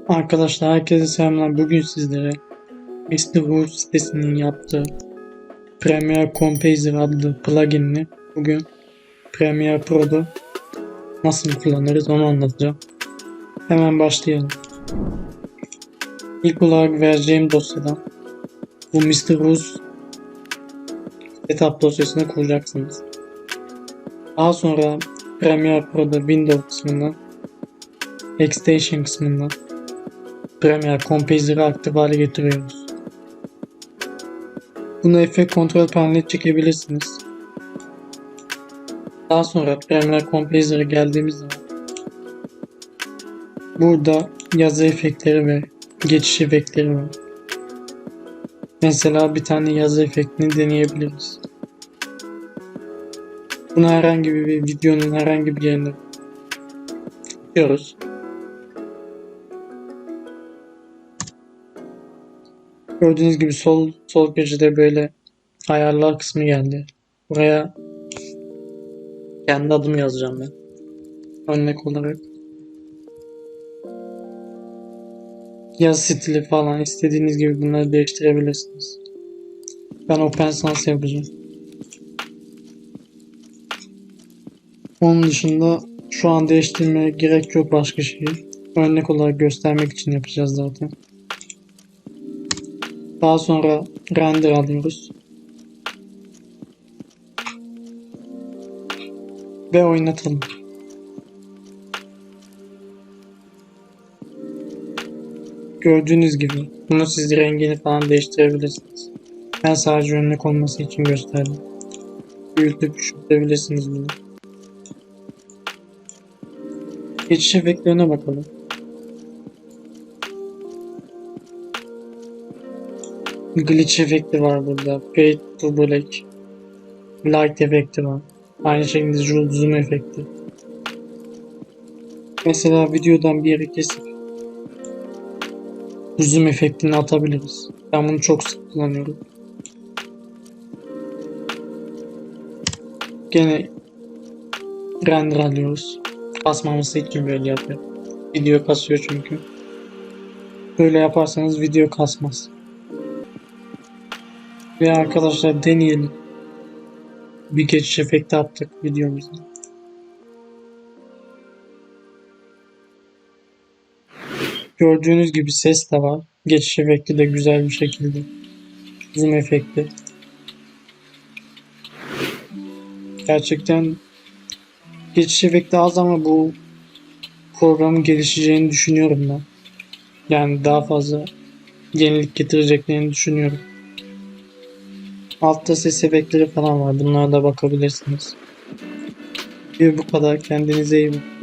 Arkadaşlar herkese selamlar. Bugün sizlere Mr. Who sitesinin yaptığı Premiere Composer adlı pluginini bugün Premiere Pro'da nasıl kullanırız onu anlatacağım. Hemen başlayalım. İlk olarak vereceğim dosyadan bu Mr. Who's setup dosyasını kuracaksınız. Daha sonra Premiere Pro'da Windows kısmından Extension kısmından Premiere Composer'ı aktif hale getiriyoruz. Bunu efekt kontrol paneline çekebilirsiniz. Daha sonra Premiere Composer'a geldiğimiz zaman burada yazı efektleri ve geçiş efektleri var. Mesela bir tane yazı efektini deneyebiliriz. Bunu herhangi bir videonun herhangi bir yerine yapıyoruz. Gördüğünüz gibi sol köşede böyle ayarlar kısmı geldi. Buraya kendi adımı yazacağım ben. Örnek olarak. Yazı stili falan istediğiniz gibi bunları değiştirebilirsiniz. Ben Open Sans yapacağım. Onun dışında şu an değiştirmeye gerek yok başka şeyi. Örnek olarak göstermek için yapacağız zaten. Daha sonra render alıyoruz. Ve oynatalım. Gördüğünüz gibi bunu siz rengini falan değiştirebilirsiniz. Ben sadece örnek olması için gösterdim. Büyütüp küçültebilirsiniz bunu. Geçiş efektlerine bakalım. Glitch efekti var burada. Fade to black. Light efekti var. Aynı şekilde zoom efekti. Mesela videodan bir yeri kesip zoom efektini atabiliriz. Ben bunu çok sık kullanıyorum. Gene render alıyoruz. Kasmaması için böyle yapıyor. Video kasıyor çünkü. Böyle yaparsanız video kasmaz. Ve arkadaşlar deneyelim. Bir geçiş efekti attık videomuzda. Gördüğünüz gibi ses de var. Geçiş efekti de güzel bir şekilde. Zoom efekti. Gerçekten geçiş efekti az ama bu programın gelişeceğini düşünüyorum ben. Yani daha fazla yenilik getireceklerini düşünüyorum. Altta ses efektleri falan var. Bunlara da bakabilirsiniz. Bu kadar. Kendinize iyi bakın.